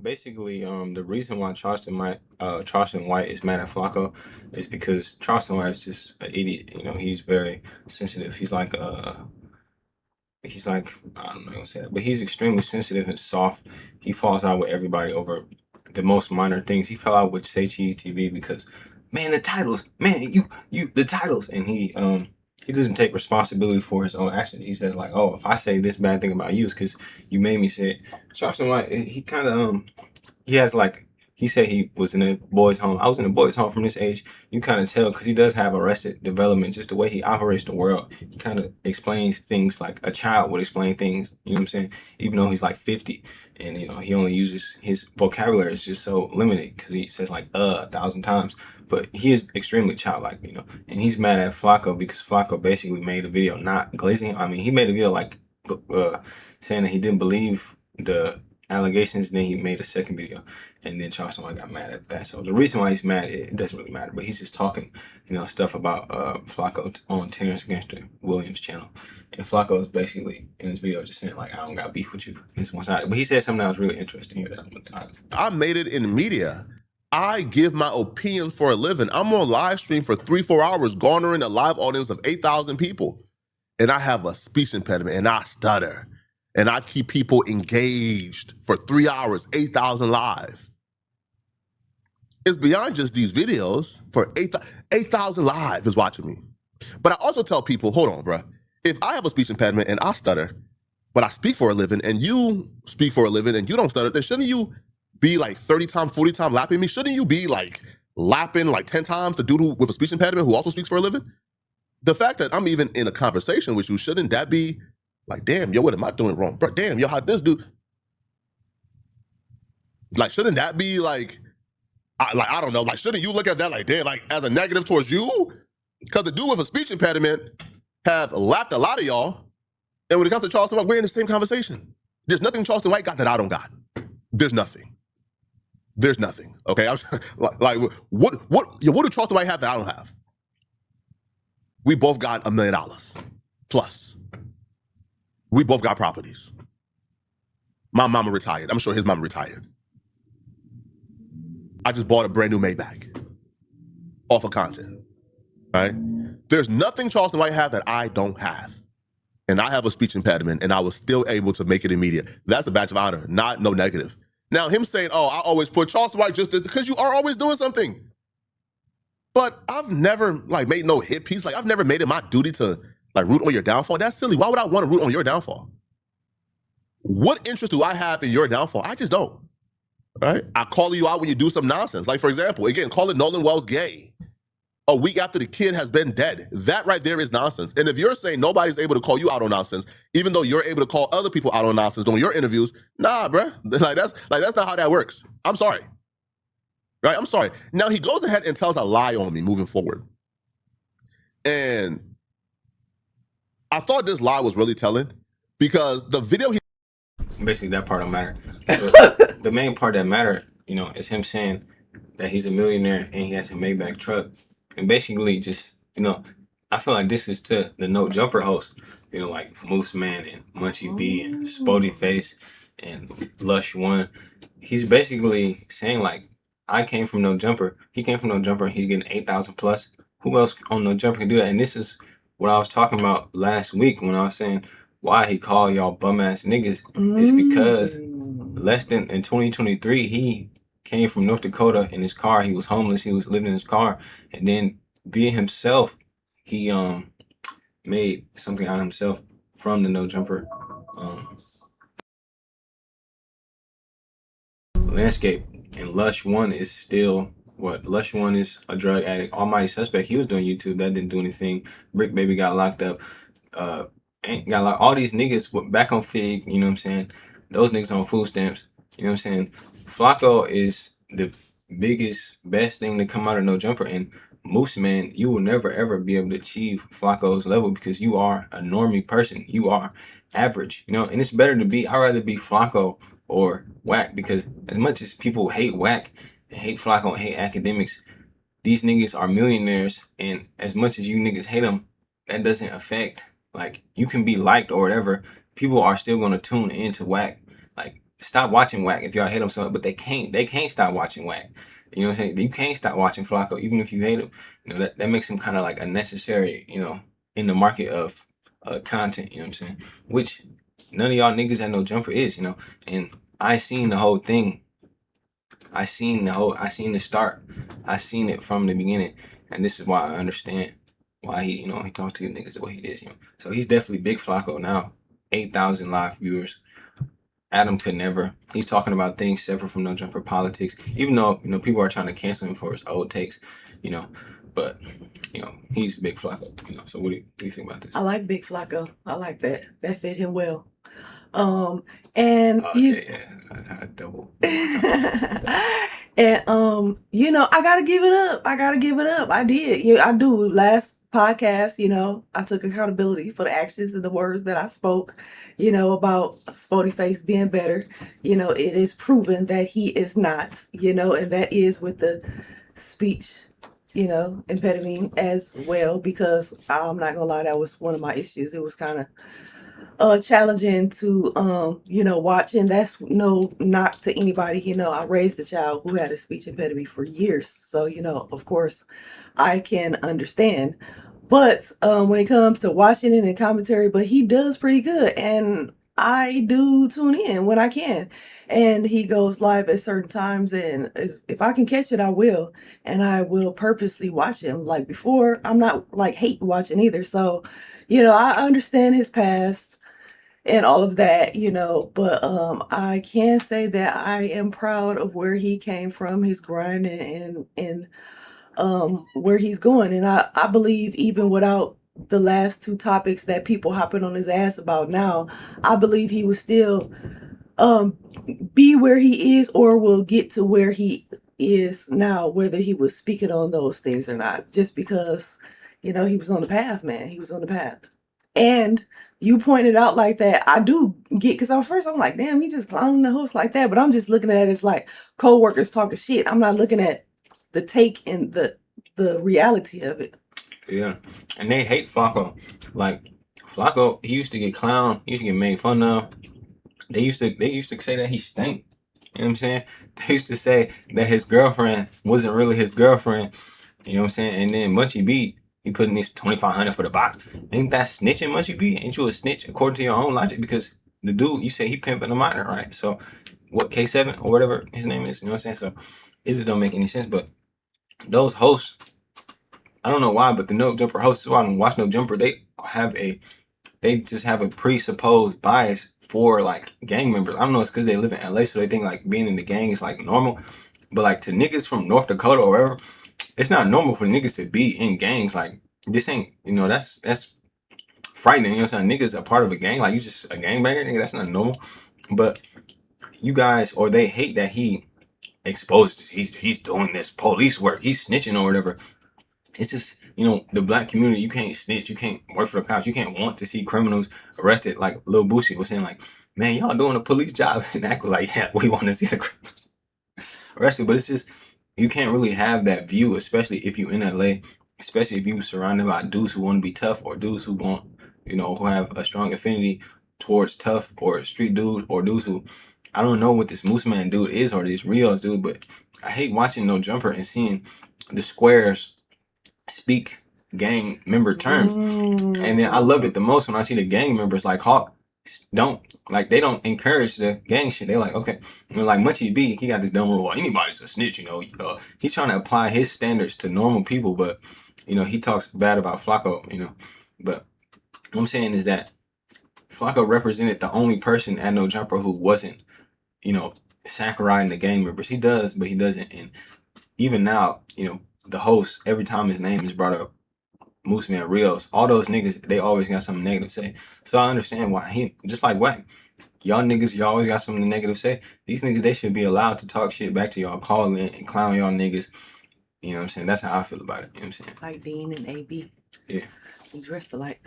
Basically, the reason why Charleston White is mad at Flacco is because Charleston White is just an idiot. He's very sensitive. He's like I don't know how to say that, but he's extremely sensitive and soft. He falls out with everybody over the most minor things. He fell out with Say Cheese TV because, man, the titles, man, the titles, and he doesn't take responsibility for his own actions. He says like, oh, if I say this bad thing about you, it's because you made me say it. Charleston White, he kind of he has like he said he was in a boys' home. I was in a boys' home from this age. You kind of tell because he does have arrested development, just the way he operates the world. He kind of explains things like a child would explain things. You know what I'm saying? Even though he's like 50, and he only uses his vocabulary is just so limited because he says like 1,000 times. But he is extremely childlike, and he's mad at Flacco because Flacco basically made a video not glazing. I mean, he made a video like saying that he didn't believe the allegations, and then he made a second video, and then Charleston White got mad at that. So the reason why he's mad, it doesn't really matter, but he's just talking, stuff about Flacco on Terrence Gangster Williams' channel, and Flacco is basically in his video just saying like, I don't got beef with you. It's one sided, but he said something that was really interesting here. I made it in media. I give my opinions for a living. I'm on live stream for 3-4 hours, garnering a live audience of 8,000 people, and I have a speech impediment, and I stutter. And I keep people engaged for 3 hours, 8,000 live. It's beyond just these videos. For 8,000 live is watching me. But I also tell people, hold on, bro. If I have a speech impediment and I stutter, but I speak for a living and you speak for a living and you don't stutter, then shouldn't you be like 30 times, 40 times lapping me? Shouldn't you be like lapping like 10 times the dude with a speech impediment who also speaks for a living? The fact that I'm even in a conversation with you, shouldn't that be like, damn, yo, what am I doing wrong? Bro, damn, yo, how this dude? Like, shouldn't that be like, I don't know, like, shouldn't you look at that like, damn, like, as a negative towards you? Because the dude with a speech impediment have lapped a lot of y'all, and when it comes to Charleston White, we're in the same conversation. There's nothing Charleston White got that I don't got. There's nothing. There's nothing, okay? I was like, what do Charleston White have that I don't have? We both got $1 million plus. We both got properties. My mama retired. I'm sure his mama retired. I just bought a brand new Maybach off of content, right? There's nothing Charleston White have that I don't have. And I have a speech impediment, and I was still able to make it in media. That's a badge of honor, not no negative. Now, him saying, oh, I always put Charleston White just this, because you are always doing something. But I've never like made no hit piece. Like, I've never made it my duty to like root on your downfall. That's silly. Why would I want to root on your downfall? What interest do I have in your downfall? I just don't. Right? I call you out when you do some nonsense. Like, for example, again, calling Nolan Wells gay a week after the kid has been dead. That right there is nonsense. And if you're saying nobody's able to call you out on nonsense, even though you're able to call other people out on nonsense on your interviews, nah, bruh. That's not how that works. I'm sorry. Right? I'm sorry. Now he goes ahead and tells a lie on me moving forward. And I thought this lie was really telling because the video basically that part don't matter. The main part that matter, is him saying that he's a millionaire and he has a Maybach truck, and basically just, I feel like this is to the No Jumper host, like Moose Man and Munchie B and Spody Face and Lush One. He's basically saying like, I came from No Jumper. He came from No Jumper and he's getting 8,000 plus. Who else on No Jumper can do that? And this is what I was talking about last week when I was saying why he called y'all bum ass niggas. It's because in 2023, he came from North Dakota in his car. He was homeless. He was living in his car. And then being himself, he made something out of himself from the No Jumper landscape. And Lush One is still what? Lush One is a drug addict. Almighty Suspect, he was doing YouTube. That didn't do anything. Brick Baby got locked up. Got like all these niggas back on Fig, you know what I'm saying? Those niggas on food stamps, you know what I'm saying? Flacco is the biggest, best thing to come out of No Jumper. And Moose Man, you will never ever be able to achieve Flacco's level because you are a normie person. You are average, and it's better to be, I'd rather be Flacco or Whack, because as much as people hate Whack and hate Flacco and hate academics, these niggas are millionaires, and as much as you niggas hate them, that doesn't affect, like, you can be liked or whatever, people are still going to tune into Whack. Like, stop watching Whack if y'all hate him so much, but they can't stop watching Whack. You know what I'm saying? You can't stop watching Flacco, even if you hate him. You know, that makes him kind of like a necessary, you know, in the market of content, you know what I'm saying? Which none of y'all niggas that No Jumper is, you know. And I seen the whole thing. I seen the start. I seen it from the beginning. And this is why I understand why he, you know, he talks to you niggas the way he is, you know. So he's definitely big Flacco now. 8,000 live viewers. Adam could never. He's talking about things separate from No Jumper politics, even though, you know, people are trying to cancel him for his old takes, you know. But, you know, he's Big Flacco, you know. So what do you think about this? I like Big Flacco. I like that. That fit him well. And okay, yeah, I double. And you know, I gotta give it up. I did. Yeah, I do. Last podcast, you know, I took accountability for the actions and the words that I spoke, you know, about Sporty Face being better. You know, it is proven that he is not, you know, and that is with the speech, you know, impediment as well, because I'm not gonna lie, that was one of my issues. It was kind of challenging to you know, watch, and that's no knock to anybody. You know, I raised a child who had a speech impediment for years, so you know, of course I can understand. But when it comes to watching it and commentary, but he does pretty good, and I do tune in when I can. And he goes live at certain times, and if I can catch it, I will. And I will purposely watch him. Like before, I'm not like hate watching either. So, you know, I understand his past and all of that, you know, but I can say that I am proud of where he came from, his grind, and where he's going. And I believe even without the last two topics that people hopping on his ass about now, I believe he would still be where he is, or will get to where he is now, whether he was speaking on those things or not, just because, you know, he was on the path, man. He was on the path. And you pointed out like that, I do get, because at first I'm like, damn, he just clowning the host like that. But I'm just looking at it as like co-workers talking shit. I'm not looking at the take and the reality of it. Yeah, and they hate Flacco. Like Flacco, he used to get clowned. He used to get made fun of. They used to say that he stank. You know what I'm saying? They used to say that his girlfriend wasn't really his girlfriend. You know what I'm saying? And then Munchie B, he put in this 2,500 for the box. Ain't that snitching, Munchie B? Ain't you a snitch according to your own logic? Because the dude, you say he pimping a minor, right? So what, K7 or whatever his name is? You know what I'm saying? So it just don't make any sense. But those hosts, I don't know why, but the No Jumper hosts who I don't watch No Jumper, they just have a presupposed bias for like gang members. I don't know, it's because they live in LA, so they think like being in the gang is like normal. But like to niggas from North Dakota or wherever, it's not normal for niggas to be in gangs. Like this ain't, you know, that's frightening. You know what I'm saying? Niggas a part of a gang, like you just a gangbanger, nigga. That's not normal. But you guys, or they hate that he exposed. He's doing this police work. He's snitching or whatever. It's just, you know, the black community, you can't snitch, you can't work for the cops, you can't want to see criminals arrested. Like Lil Boosie was saying, like, man, y'all doing a police job. And Act was like, yeah, we want to see the criminals arrested. But it's just, you can't really have that view, especially if you in LA, especially if you surrounded by dudes who want to be tough, or dudes who want, you know, who have a strong affinity towards tough, or street dudes, or dudes who, I don't know what this Moose Man dude is, or this Rios dude, but I hate watching No Jumper and seeing the squares speak gang member terms. And then I love it the most when I see the gang members like Hawk they don't encourage the gang shit. They're like, okay, you know, like Munchie B, he got this dumb rule, anybody's a snitch, you know. He's trying to apply his standards to normal people, but you know, he talks bad about Flacco, you know. But what I'm saying is that Flacco represented the only person at No Jumper who wasn't, you know, sacchariding the gang members. He does, but he doesn't. And even now, you know, the host, every time his name is brought up, Moose Man, Rios, all those niggas, they always got something negative to say. So I understand why he, just like Wack, y'all niggas, you always got something negative to say. These niggas, they should be allowed to talk shit back to y'all, call in and clown y'all niggas. You know what I'm saying? That's how I feel about it. You know what I'm saying? Like Dean and AB. Yeah. We dressed alike.